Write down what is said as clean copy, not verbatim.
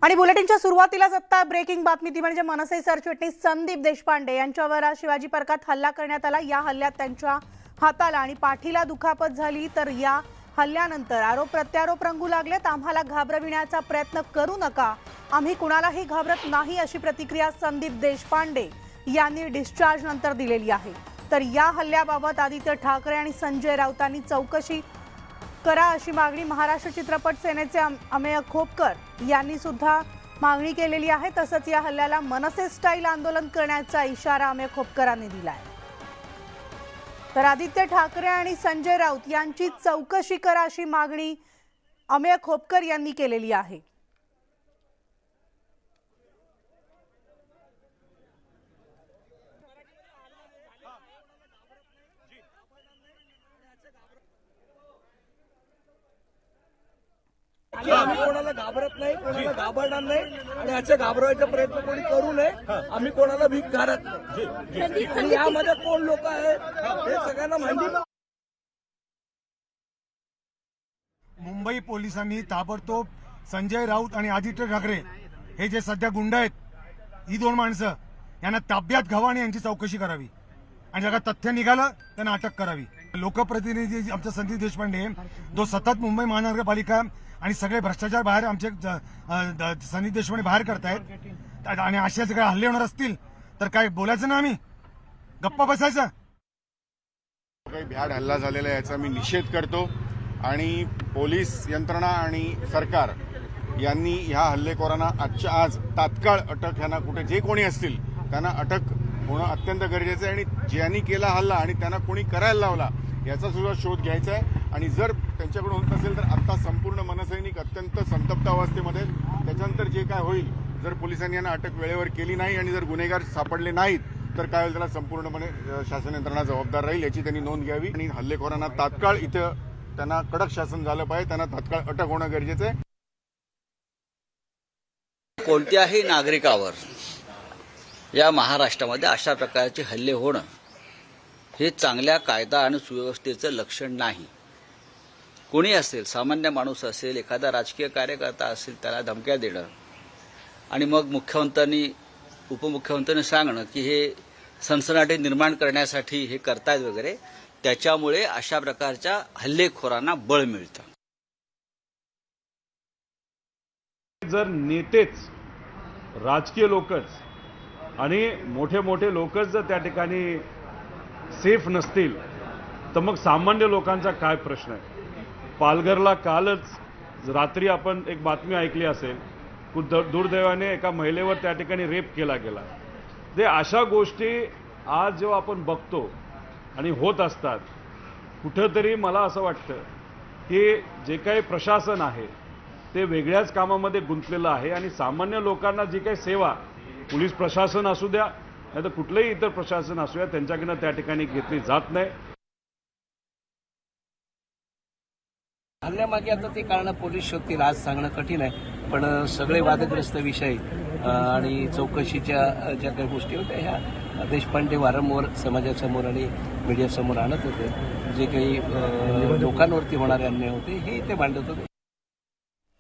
आणि बुलेटिनच्या सुरुवातीलाच आता ब्रेकिंग बातमी ती म्हणजे मनसे सरचिटणीस संदीप देशपांडे यांच्यावर शिवाजी पार्कात हल्ला करण्यात आला। या हल्ल्यात त्यांच्या हाताला आणि पाठीला दुखापत झाली। तर या हल्ल्यानंतर आरोप प्रत्यारोप रंगू लागलेत। आम्हाला घाबरविण्याचा प्रयत्न करू नका, आम्ही कुणालाही घाबरत नाही अशी प्रतिक्रिया संदीप देशपांडे यांनी डिस्चार्ज नंतर दिलेली आहे। तर या हल्ल्याबाबत आदित्य ठाकरे आणि संजय राऊतांनी चौकशी करा अशी मागणी महाराष्ट्र चित्रपट सेनेचे अमेय खोपकर यांनी सुद्धा मागणी केलेली आहे। तसंच या हल्ल्याला मनसे स्टाईल आंदोलन करण्याचा इशारा अमेय खोपकरांनी दिला आहे। तर आदित्य ठाकरे आणि संजय राऊत यांची चौकशी करा अशी मागणी अमेय खोपकर यांनी केलेली आहे। आम्ही कोणाला घाबरत नाही, कोणाला घाबरणार नाही आणि याचे घाबरवायचा प्रयत्न कोणी करू नये। आम्ही कोणाला भीक घालत नाही आणि यामध्ये कोण लोक आहेत हे सगळ्यांना माहिती। मुंबई पोलिसांनी ताबडतोब संजय राऊत आणि आदित्य ठाकरे हे जे सध्या गुंड आहेत, ही दोन माणसं यांना ताब्यात घ्यावं आणि यांची चौकशी करावी आणि जर तथ्य निघालं त्यांना अटक करावी। लोकप्रतिनिधी आमचा संदीप देशपांडे जो सतत मुंबई महानगरपालिका आणि सगळे भ्रष्टाचार बाहेर आमचे संदीप देशपांडे बाहेर करतायत आणि असे सगळे हल्ले होणार असतील तर काय बोलायचं ना, आम्ही गप्पा बसायचं। काही भ्याड हल्ला झालेला याचा मी निषेध करतो आणि पोलीस यंत्रणा आणि सरकार यांनी ह्या हल्लेखोरांना आजच्या आज तात्काळ अटक, ह्यांना कुठे जे कोणी असतील त्यांना अटक होणं अत्यंत गरजेचं आहे आणि ज्यांनी केला हल्ला आणि त्यांना कोणी करायला लावला याचा सुद्धा शोध घ्यायचा आहे। आणि जर त्यांच्याकडून होत नसेल तर आता संपूर्ण मनसैनिक अत्यंत संतप्त अवस्थेमध्ये, त्याच्यानंतर जे काय होईल, जर पोलिसांनी यांना अटक वेळेवर केली नाही आणि जर गुन्हेगार सापडले नाहीत तर काय होईल त्याला संपूर्णपणे शासन यंत्रणा जबाबदार राहील याची त्यांनी नोंद घ्यावी आणि हल्लेखोरांना तात्काळ इथं त्यांना कडक शासन झालं पाहिजे, त्यांना तात्काळ अटक होणं गरजेचं आहे। कोणत्याही नागरिकावर या महाराष्ट्रामध्ये अशा प्रकारचे हल्ले होणं हे चांगल्या कायदा आणि सुव्यवस्थेचं लक्षण नाही। कोणी असेल, सामान्य माणूस असेल, एखादा राजकीय कार्यकर्ता असेल, त्याला धमक्या देणं आणि मग मुख्यमंत्र्यांनी उपमुख्यमंत्र्यांनी सांगणं की हे सनसनाटी निर्माण करण्यासाठी हे करतायत वगैरे, त्याच्यामुळे अशा प्रकारच्या हल्लेखोरांना बळ मिळतं। जर नेतेच, राजकीय लोकच आणि मोठे मोठे लोकच जर त्या ठिकाणी सेफ नसतील तर मग सामान्य लोकांचा काय प्रश्न आहे। पालघरला कालच रात्री आपण एक बातमी ऐकली असेल, दुर्दैवाने एका महिलेवर त्या ठिकाणी रेप केला गेला। ते अशा गोष्टी आज जेव्हा आपण बघतो आणि होत असतात, कुठंतरी मला असं वाटतं की जे काही प्रशासन आहे ते वेगळ्याच कामामध्ये गुंतलेलं आहे आणि सामान्य लोकांना जी काही सेवा पोलीस प्रशासन असू द्या नाही तर कुठलंही इतर प्रशासन असू द्या त्यांच्याकडनं त्या ठिकाणी घेतली जात नाही। हल्ल्यामागे आता ते कारण पोलीस शोधतील, आज सांगणं कठीण आहे, पण सगळे वादग्रस्त विषय आणि चौकशीच्या ज्या काही गोष्टी होत्या ह्या देशपांडे वारंवार समाजासमोर आणि मीडियासमोर आणत होते। जे काही लोकांवरती होणारे अन्याय होते हे ते मांडत होते।